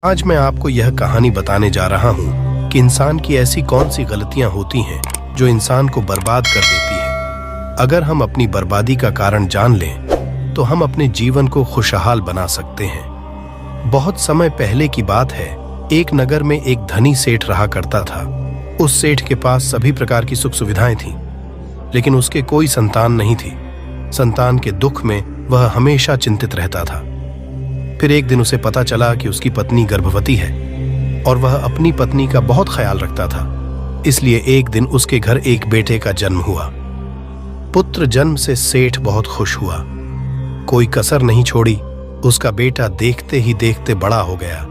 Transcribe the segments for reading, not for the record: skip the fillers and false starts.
आज मैं आपको यह कहानी बताने जा रहा हूँ कि इंसान की ऐसी कौन सी गलतियां होती हैं जो इंसान को बर्बाद कर देती है। अगर हम अपनी बर्बादी का कारण जान लें तो हम अपने जीवन को खुशहाल बना सकते हैं। बहुत समय पहले की बात है, एक नगर में एक धनी सेठ रहा करता था। उस सेठ के पास सभी प्रकार की सुख सुविधाएं थीं, लेकिन उसके कोई संतान नहीं थी। संतान के दुख में वह हमेशा चिंतित रहता था। फिर एक दिन उसे पता चला कि उसकी पत्नी गर्भवती है और वह अपनी पत्नी का बहुत ख्याल रखता था। इसलिए एक दिन उसके घर एक बेटे का जन्म हुआ। पुत्र जन्म से सेठ बहुत खुश हुआ, कोई कसर नहीं छोड़ी। उसका बेटा देखते ही देखते बड़ा हो गया।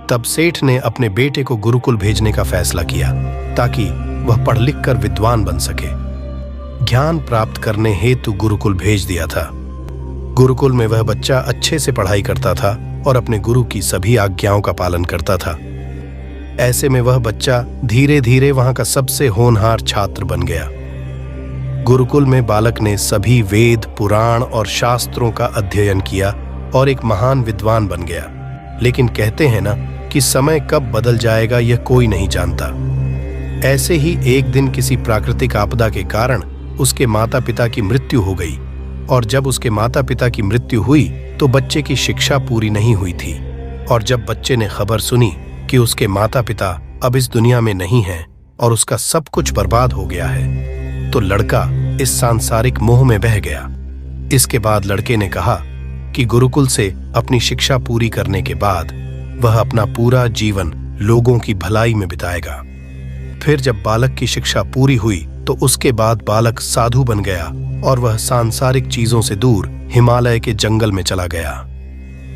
तब सेठ ने अपने बेटे को गुरुकुल भेजने का फैसला किया ताकि वह पढ़ लिख कर विद्वान बन सके। ज्ञान प्राप्त करने हेतु गुरुकुल भेज दिया था। गुरुकुल में वह बच्चा अच्छे से पढ़ाई करता था और अपने गुरु की सभी आज्ञाओं का पालन करता था। ऐसे में वह बच्चा धीरे धीरे वहां का सबसे होनहार छात्र बन गया। गुरुकुल में बालक ने सभी वेद, पुराण और शास्त्रों का अध्ययन किया और एक महान विद्वान बन गया। लेकिन कहते हैं ना कि समय कब बदल जाएगा यह कोई नहीं जानता। ऐसे ही एक दिन किसी प्राकृतिक आपदा के कारण उसके माता पिता की मृत्यु हो गई, और जब उसके माता पिता की मृत्यु हुई तो बच्चे की शिक्षा पूरी नहीं हुई थी। और जब बच्चे ने खबर सुनी कि उसके माता पिता अब इस दुनिया में नहीं हैं और उसका सब कुछ बर्बाद हो गया है, तो लड़का इस सांसारिक मोह में बह गया। इसके बाद लड़के ने कहा कि गुरुकुल से अपनी शिक्षा पूरी करने के बाद वह अपना पूरा जीवन लोगों की भलाई में बिताएगा। फिर जब बालक की शिक्षा पूरी हुई तो उसके बाद बालक साधु बन गया और वह सांसारिक चीजों से दूर हिमालय के जंगल में चला गया।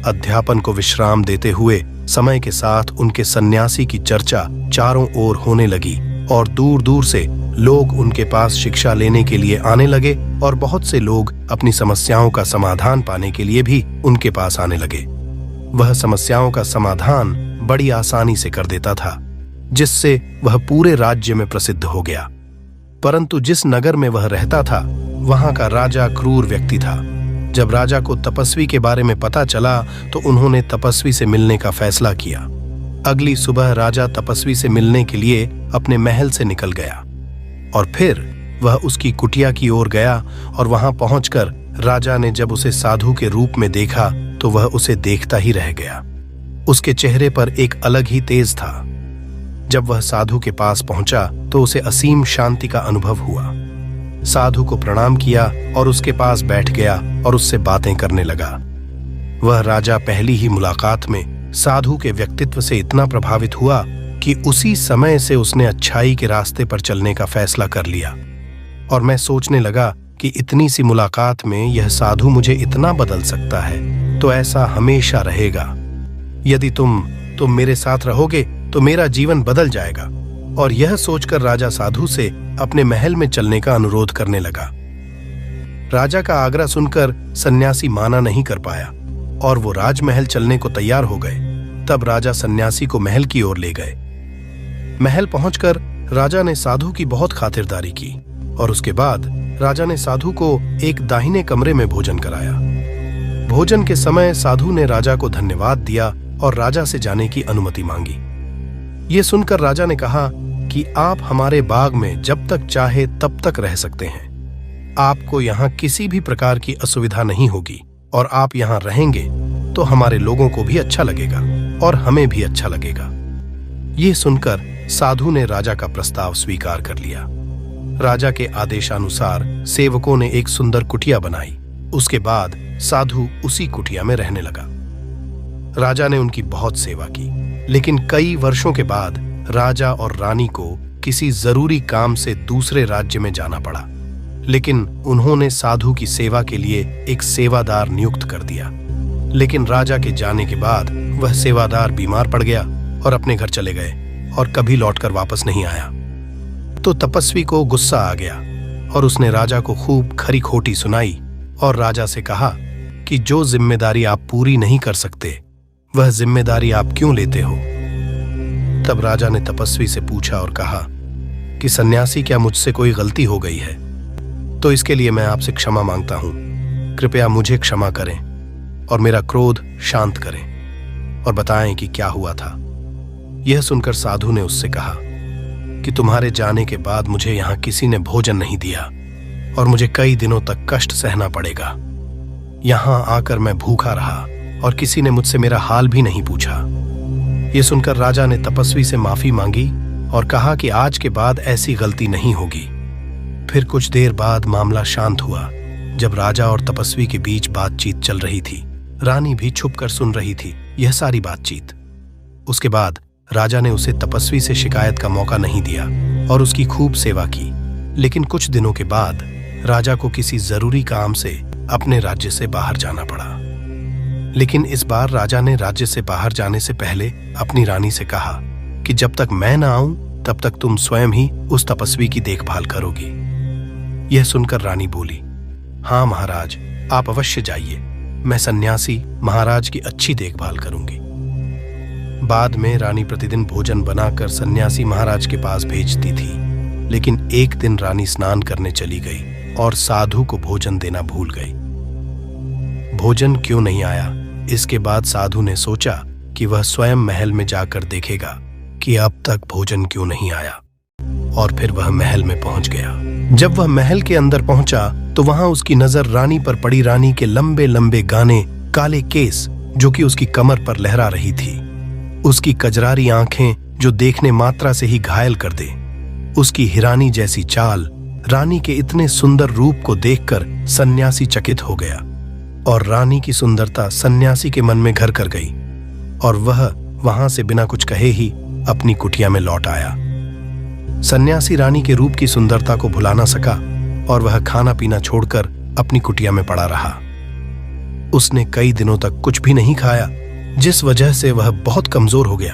अध्यापन को विश्राम देते हुए समय के साथ उनके सन्यासी की चर्चा चारों ओर होने लगी और दूर दूर से लोग उनके पास शिक्षा लेने के लिए आने लगे और बहुत से लोग अपनी समस्याओं का समाधान पाने के लिए भी उनके पास आने लगे। वह समस्याओं का समाधान बड़ी आसानी से कर देता था, जिससे वह पूरे राज्य में प्रसिद्ध हो गया। परंतु जिस नगर में वह रहता था वहां का राजा क्रूर व्यक्ति था। जब राजा को तपस्वी के बारे में पता चला तो उन्होंने तपस्वी से मिलने का फैसला किया। अगली सुबह राजा तपस्वी से मिलने के लिए अपने महल से निकल गया और फिर वह उसकी कुटिया की ओर गया और वहां पहुंचकर राजा ने जब उसे साधु के रूप में देखा तो वह उसे देखता ही रह गया। उसके चेहरे पर एक अलग ही तेज था। जब वह साधु के पास पहुंचा तो उसे असीम शांति का अनुभव हुआ। साधु को प्रणाम किया और उसके पास बैठ गया और उससे बातें करने लगा। वह राजा पहली ही मुलाकात में साधु के व्यक्तित्व से इतना प्रभावित हुआ कि उसी समय से उसने अच्छाई के रास्ते पर चलने का फैसला कर लिया। और मैं सोचने लगा कि इतनी सी मुलाकात में यह साधु मुझे इतना बदल सकता है, तो ऐसा हमेशा रहेगा। यदि तुम मेरे साथ रहोगे तो मेरा जीवन बदल जाएगा। और यह सोचकर राजा साधु से अपने महल में चलने का अनुरोध करने लगा। राजा का आग्रह सुनकर सन्यासी माना नहीं कर पाया और वो राजमहल चलने को तैयार हो गए। तब राजा सन्यासी को महल की ओर ले गए। महल पहुंचकर राजा ने साधु की बहुत खातिरदारी की और उसके बाद राजा ने साधु को एक दाहिने कमरे में भोजन कराया। भोजन के समय साधु ने राजा को धन्यवाद दिया और राजा से जाने की अनुमति मांगी। ये सुनकर राजा ने कहा कि आप हमारे बाग में जब तक चाहे तब तक रह सकते हैं। आपको यहाँ किसी भी प्रकार की असुविधा नहीं होगी और आप यहाँ रहेंगे तो हमारे लोगों को भी अच्छा लगेगा और हमें भी अच्छा लगेगा। ये सुनकर साधु ने राजा का प्रस्ताव स्वीकार कर लिया। राजा के आदेशानुसार सेवकों ने एक सुंदर कुटिया बनाई। उसके बाद साधु उसी कुटिया में रहने लगा। राजा ने उनकी बहुत सेवा की, लेकिन कई वर्षों के बाद राजा और रानी को किसी जरूरी काम से दूसरे राज्य में जाना पड़ा। लेकिन उन्होंने साधु की सेवा के लिए एक सेवादार नियुक्त कर दिया। लेकिन राजा के जाने के बाद वह सेवादार बीमार पड़ गया और अपने घर चले गए और कभी लौटकर वापस नहीं आया। तो तपस्वी को गुस्सा आ गया और उसने राजा को खूब खरी खोटी सुनाई और राजा से कहा कि जो जिम्मेदारी आप पूरी नहीं कर सकते वह जिम्मेदारी आप क्यों लेते हो। तब राजा ने तपस्वी से पूछा और कहा कि सन्यासी, क्या मुझसे कोई गलती हो गई है? तो इसके लिए मैं आपसे क्षमा मांगता हूं। कृपया मुझे क्षमा करें और मेरा क्रोध शांत करें। और बताएं कि क्या हुआ था। यह सुनकर साधु ने उससे कहा कि तुम्हारे जाने के बाद मुझे यहाँ किसी ने भोजन नहीं दिया और मुझे कई दिनों तक कष्ट सहना पड़ेगा। यहाँ आकर मैं भूखा रहा और किसी ने मुझसे मेरा हाल भी नहीं पूछा। यह सुनकर राजा ने तपस्वी से माफी मांगी और कहा कि आज के बाद ऐसी गलती नहीं होगी। फिर कुछ देर बाद मामला शांत हुआ। जब राजा और तपस्वी के बीच बातचीत चल रही थी, रानी भी छुपकर सुन रही थी यह सारी बातचीत। उसके बाद राजा ने उसे तपस्वी से शिकायत का मौका नहीं दिया और उसकी खूब सेवा की। लेकिन कुछ दिनों के बाद राजा को किसी जरूरी काम से अपने राज्य से बाहर जाना पड़ा। लेकिन इस बार राजा ने राज्य से बाहर जाने से पहले अपनी रानी से कहा कि जब तक मैं ना आऊं तब तक तुम स्वयं ही उस तपस्वी की देखभाल करोगी। यह सुनकर रानी बोली, हाँ महाराज, आप अवश्य जाइए, मैं सन्यासी महाराज की अच्छी देखभाल करूंगी। बाद में रानी प्रतिदिन भोजन बनाकर सन्यासी महाराज के पास भेजती थी। लेकिन एक दिन रानी स्नान करने चली गई और साधु को भोजन देना भूल गई। भोजन क्यों नहीं आया, इसके बाद साधु ने सोचा कि वह स्वयं महल में जाकर देखेगा कि अब तक भोजन क्यों नहीं आया। और फिर वह महल में पहुंच गया। जब वह महल के अंदर पहुंचा तो वहां उसकी नजर रानी पर पड़ी। रानी के लंबे लंबे गाने, काले केस जो कि उसकी कमर पर लहरा रही थी, उसकी कजरारी आंखें जो देखने मात्रा से ही घायल कर दे, उसकी हिरानी जैसी चाल। रानी के इतने सुंदर रूप को देखकर सन्यासी चकित हो गया और रानी की सुंदरता सन्यासी के मन में घर कर गई और वह वहां से बिना कुछ कहे ही अपनी कुटिया में लौट आया। सन्यासी रानी के रूप की सुंदरता को भुला ना सका और वह खाना पीना छोड़कर अपनी कुटिया में पड़ा रहा। उसने कई दिनों तक कुछ भी नहीं खाया, जिस वजह से वह बहुत कमजोर हो गया।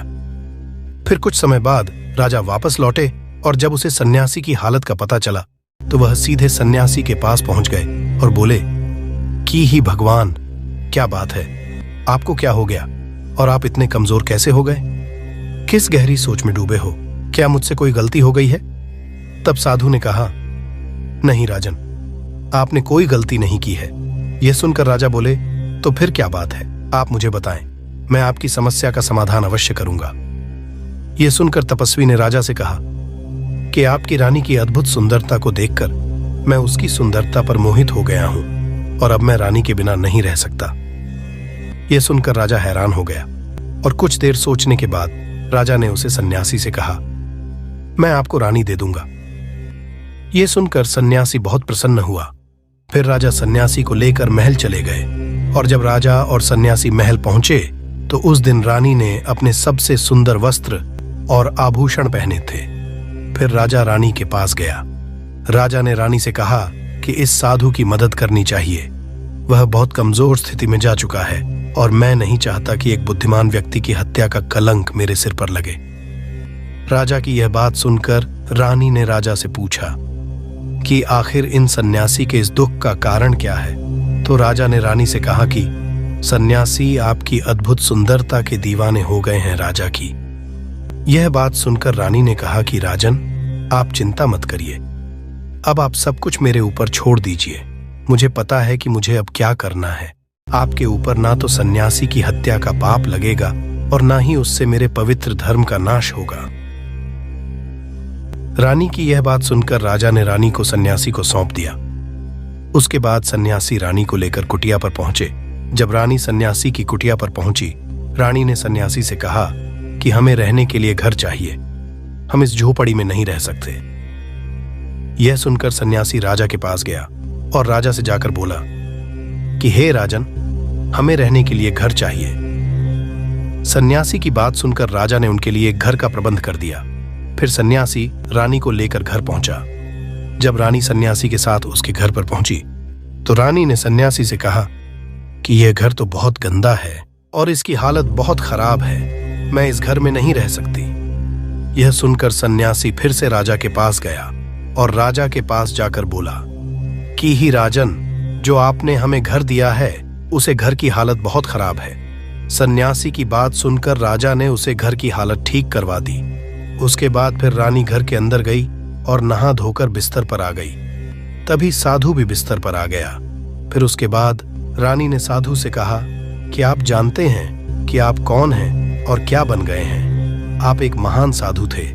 फिर कुछ समय बाद राजा वापस लौटे और जब उसे सन्यासी की हालत का पता चला तो वह सीधे सन्यासी के पास पहुंच गए और बोले कि ही भगवान, क्या बात है, आपको क्या हो गया और आप इतने कमजोर कैसे हो गए? किस गहरी सोच में डूबे हो? क्या मुझसे कोई गलती हो गई है? तब साधु ने कहा, नहीं राजन, आपने कोई गलती नहीं की है। यह सुनकर राजा बोले, तो फिर क्या बात है, आप मुझे बताएं, मैं आपकी समस्या का समाधान अवश्य करूंगा। यह सुनकर तपस्वी ने राजा से कहा कि आपकी रानी की अद्भुत सुंदरता को देखकर मैं उसकी सुंदरता पर मोहित हो गया हूं और अब मैं रानी के बिना नहीं रह सकता। यह सुनकर राजा हैरान हो गया और कुछ देर सोचने के बाद राजा ने उसे सन्यासी से कहा, मैं आपको रानी दे दूंगा। यह सुनकर सन्यासी बहुत प्रसन्न हुआ। फिर राजा सन्यासी को लेकर महल चले गए और जब राजा और सन्यासी महल पहुंचे तो उस दिन रानी ने अपने सबसे सुंदर वस्त्र और आभूषण पहने थे। फिर राजा रानी के पास गया। राजा ने रानी से कहा कि इस साधु की मदद करनी चाहिए, वह बहुत कमजोर स्थिति में जा चुका है और मैं नहीं चाहता कि एक बुद्धिमान व्यक्ति की हत्या का कलंक मेरे सिर पर लगे। राजा की यह बात सुनकर रानी ने राजा से पूछा कि आखिर इन सन्यासी के इस दुख का कारण क्या है। तो राजा ने रानी से कहा कि सन्यासी आपकी अद्भुत सुंदरता के दीवाने हो गए हैं राजा की। यह बात सुनकर रानी ने कहा कि राजन, आप चिंता मत करिए, अब आप सब कुछ मेरे ऊपर छोड़ दीजिए। मुझे पता है कि मुझे अब क्या करना है। आपके ऊपर ना तो सन्यासी की हत्या का पाप लगेगा और ना ही उससे मेरे पवित्र धर्म का नाश होगा। रानी की यह बात सुनकर राजा ने रानी को सन्यासी को सौंप दिया। उसके बाद सन्यासी रानी को लेकर कुटिया पर पहुंचे। जब रानी सन्यासी की कुटिया पर पहुंची, रानी ने सन्यासी से कहा कि हमें रहने के लिए घर चाहिए, हम इस झोपड़ी में नहीं रह सकते। यह सुनकर सन्यासी राजा के पास गया और राजा से जाकर बोला कि हे राजन, हमें रहने के लिए घर चाहिए। सन्यासी की बात सुनकर राजा ने उनके लिए एक घर का प्रबंध कर दिया। फिर सन्यासी रानी को लेकर घर पहुंचा। जब रानी सन्यासी के साथ उसके घर पर पहुंची तो रानी ने सन्यासी से कहा कि यह घर तो बहुत गंदा है और इसकी हालत बहुत खराब है, मैं इस घर में नहीं रह सकती। यह सुनकर सन्यासी फिर से राजा के पास गया और राजा के पास जाकर बोला कि ही राजन, जो आपने हमें घर दिया है उसे घर की हालत बहुत खराब है। सन्यासी की बात सुनकर राजा ने उसे घर की हालत ठीक करवा दी। उसके बाद फिर रानी घर के अंदर गई और नहा धोकर बिस्तर पर आ गई। तभी साधु भी बिस्तर पर आ गया। फिर उसके बाद रानी ने साधु से कहा कि आप जानते हैं कि आप कौन हैं और क्या बन गए हैं। आप एक महान साधु थे,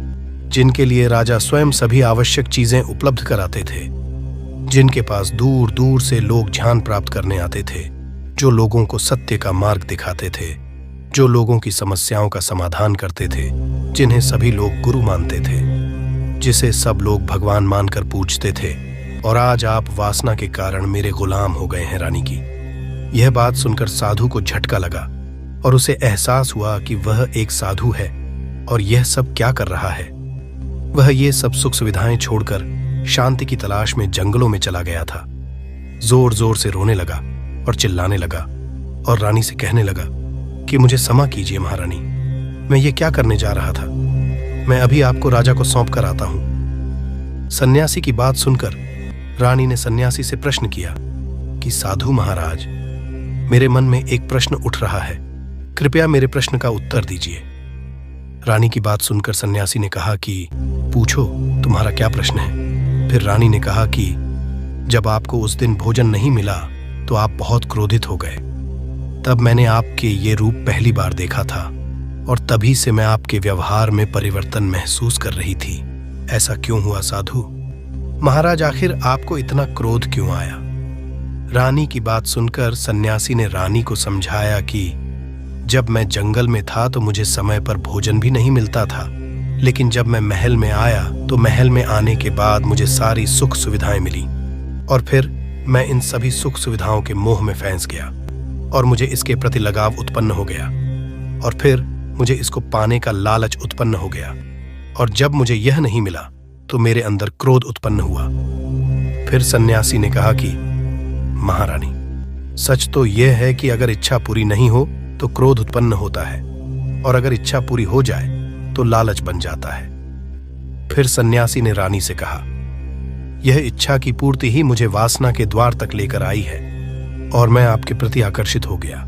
जिनके लिए राजा स्वयं सभी आवश्यक चीजें उपलब्ध कराते थे, जिनके पास दूर दूर से लोग ध्यान प्राप्त करने आते थे, जो लोगों को सत्य का मार्ग दिखाते थे, जो लोगों की समस्याओं का समाधान करते थे, जिन्हें सभी लोग गुरु मानते थे, जिसे सब लोग भगवान मानकर पूजते थे। और आज आप वासना के कारण मेरे गुलाम हो गए हैं रानी की। यह बात सुनकर साधु को झटका लगा और उसे एहसास हुआ कि वह एक साधु है और यह सब क्या कर रहा है। वह ये सब सुख सुविधाएं छोड़कर शांति की तलाश में जंगलों में चला गया था। जोर जोर से रोने लगा और चिल्लाने लगा और रानी से कहने लगा कि मुझे क्षमा कीजिए महारानी, मैं ये क्या करने जा रहा था। मैं अभी आपको राजा को सौंप कर आता हूं। सन्यासी की बात सुनकर रानी ने सन्यासी से प्रश्न किया कि साधु महाराज, मेरे मन में एक प्रश्न उठ रहा है, कृपया मेरे प्रश्न का उत्तर दीजिए। रानी की बात सुनकर सन्यासी ने कहा कि पूछो, तुम्हारा क्या प्रश्न है। फिर रानी ने कहा कि जब आपको उस दिन भोजन नहीं मिला तो आप बहुत क्रोधित हो गए। तब मैंने आपके ये रूप पहली बार देखा था और तभी से मैं आपके व्यवहार में परिवर्तन महसूस कर रही थी। ऐसा क्यों हुआ साधु महाराज, आखिर आपको इतना क्रोध क्यों आया। रानी की बात सुनकर सन्यासी ने रानी को समझाया कि जब मैं जंगल में था तो मुझे समय पर भोजन भी नहीं मिलता था, लेकिन जब मैं महल में आया तो महल में आने के बाद मुझे सारी सुख सुविधाएं मिली और फिर मैं इन सभी सुख सुविधाओं के मोह में फंस गया और मुझे इसके प्रति लगाव उत्पन्न हो गया और फिर मुझे इसको पाने का लालच उत्पन्न हो गया और जब मुझे यह नहीं मिला तो मेरे अंदर क्रोध उत्पन्न हुआ। फिर सन्यासी ने कहा कि महारानी, सच तो यह है कि अगर इच्छा पूरी नहीं हो तो क्रोध उत्पन्न होता है और अगर इच्छा पूरी हो जाए तो लालच बन जाता है। फिर सन्यासी ने रानी से कहा, यह इच्छा की पूर्ति ही मुझे वासना के द्वार तक लेकर आई है और मैं आपके प्रति आकर्षित हो गया।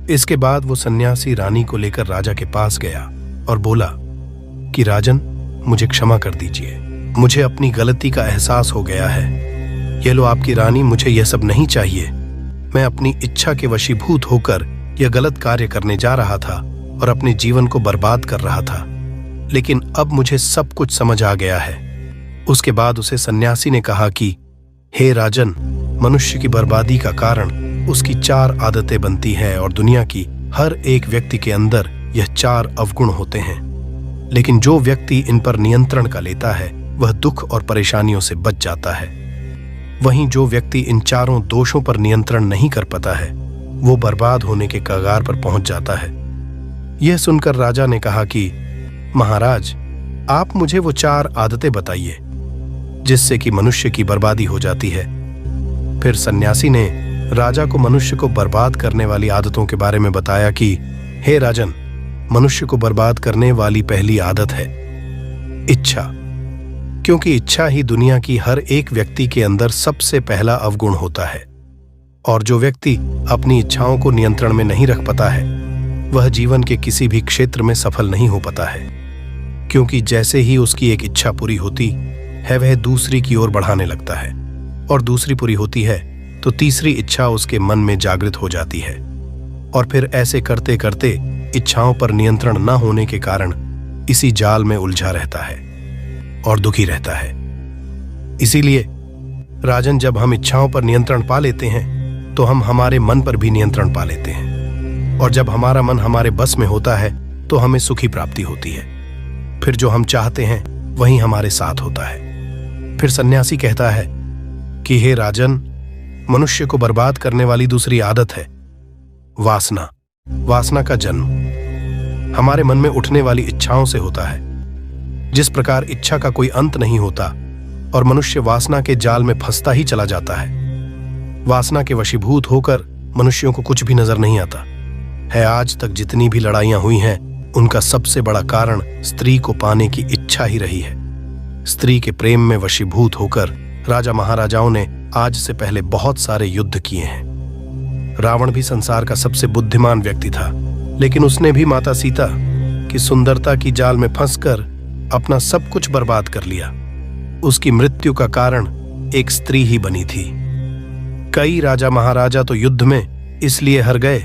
इसके बाद वो सन्यासी रानी को लेकर राजा के पास गया और बोला कि राजन, मुझे क्षमा कर दीजिए, मुझे अपनी गलती का एहसास हो गया है। ये लो आपकी रानी, मुझे यह सब नहीं चाहिए। मैं अपनी इच्छा के वशीभूत होकर यह गलत कार्य करने जा रहा था और अपने जीवन को बर्बाद कर रहा था, लेकिन अब मुझे सब कुछ समझ आ गया है। उसके बाद उसे सन्यासी ने कहा कि हे राजन, मनुष्य की बर्बादी का कारण उसकी 4 आदतें बनती हैं और दुनिया की हर एक व्यक्ति के अंदर यह 4 अवगुण होते हैं, लेकिन जो व्यक्ति इन पर नियंत्रण का लेता है वह दुख और परेशानियों से बच जाता है। वहीं जो व्यक्ति इन 4 दोषों पर नियंत्रण नहीं कर पाता है वो बर्बाद होने के कगार पर पहुंच जाता है। यह सुनकर राजा ने कहा कि महाराज, आप मुझे वो 4 आदतें बताइए जिससे कि मनुष्य की बर्बादी हो जाती है। फिर सन्यासी ने राजा को मनुष्य को बर्बाद करने वाली आदतों के बारे में बताया कि हे राजन, मनुष्य को बर्बाद करने वाली पहली आदत है इच्छा, क्योंकि इच्छा ही दुनिया की हर एक व्यक्ति के अंदर सबसे पहला अवगुण होता है और जो व्यक्ति अपनी इच्छाओं को नियंत्रण में नहीं रख पाता है वह जीवन के किसी भी क्षेत्र में सफल नहीं हो पाता है, क्योंकि जैसे ही उसकी एक इच्छा पूरी होती है वह दूसरी की ओर बढ़ाने लगता है और दूसरी पूरी होती है तो तीसरी इच्छा उसके मन में जागृत हो जाती है और फिर ऐसे करते करते इच्छाओं पर नियंत्रण न होने के कारण इसी जाल में उलझा रहता है और दुखी रहता है। इसीलिए राजन, जब हम इच्छाओं पर नियंत्रण पा लेते हैं तो हम हमारे मन पर भी नियंत्रण पा लेते हैं और जब हमारा मन हमारे बस में होता है तो हमें सुखी प्राप्ति होती है। फिर जो हम चाहते हैं वही हमारे साथ होता है। फिर सन्यासी कहता है कि हे राजन, मनुष्य को बर्बाद करने वाली दूसरी आदत है वासना। वासना का जन्म हमारे मन में उठने वाली इच्छाओं से होता है। जिस प्रकार इच्छा का कोई अंत नहीं होता और मनुष्य वासना के जाल में फंसता ही चला जाता है, वासना के वशीभूत होकर मनुष्यों को कुछ भी नजर नहीं आता है। आज तक जितनी भी लड़ाइयां हुई हैं उनका सबसे बड़ा कारण स्त्री को पाने की इच्छा ही रही है। स्त्री के प्रेम में वशीभूत होकर राजा महाराजाओं ने आज से पहले बहुत सारे युद्ध किए हैं। रावण भी संसार का सबसे बुद्धिमान व्यक्ति था, लेकिन उसने भी माता सीता की सुंदरता की जाल में फंसकर अपना सब कुछ बर्बाद कर लिया। उसकी मृत्यु का कारण एक स्त्री ही बनी थी। कई राजा महाराजा तो युद्ध में इसलिए हार गए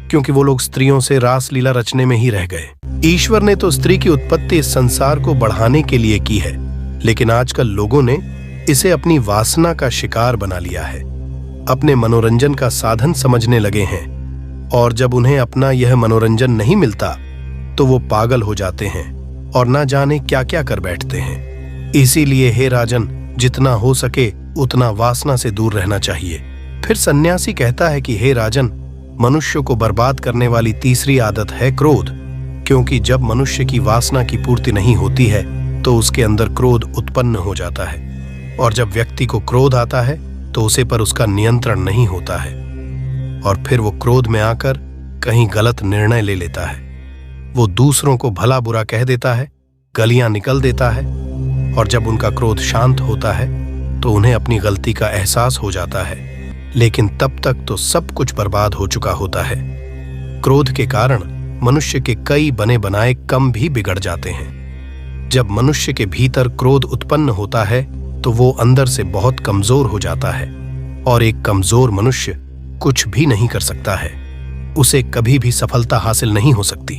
क्योंकि वो लोग स्त्रियों से रासलीला रचने में ही रह गए। ईश्वर ने तो स्त्री की उत्पत्ति इस संसार को बढ़ाने के लिए की है, लेकिन आजकल लोगों ने इसे अपनी वासना का शिकार बना लिया है, अपने मनोरंजन का साधन समझने लगे हैं। और जब उन्हें अपना यह मनोरंजन नहीं मिलता तो वो पागल हो जाते हैं और ना जाने क्या क्या कर बैठते हैं। इसीलिए हे राजन, जितना हो सके उतना वासना से दूर रहना चाहिए। फिर सन्यासी कहता है कि हे राजन, मनुष्य को बर्बाद करने वाली तीसरी आदत है क्रोध, क्योंकि जब मनुष्य की वासना की पूर्ति नहीं होती है तो उसके अंदर क्रोध उत्पन्न हो जाता है, और जब व्यक्ति को क्रोध आता है तो उसे पर उसका नियंत्रण नहीं होता है, और फिर वो क्रोध में आकर कहीं गलत निर्णय ले लेता है। वो दूसरों को भला बुरा कह देता है, गलियां निकल देता है, और जब उनका क्रोध शांत होता है तो उन्हें अपनी गलती का एहसास हो जाता है, लेकिन तब तक तो सब कुछ बर्बाद हो चुका होता है। क्रोध के कारण मनुष्य के कई बने बनाए काम भी बिगड़ जाते हैं। जब मनुष्य के भीतर क्रोध उत्पन्न होता है तो वो अंदर से बहुत कमजोर हो जाता है, और एक कमजोर मनुष्य कुछ भी नहीं कर सकता है, उसे कभी भी सफलता हासिल नहीं हो सकती।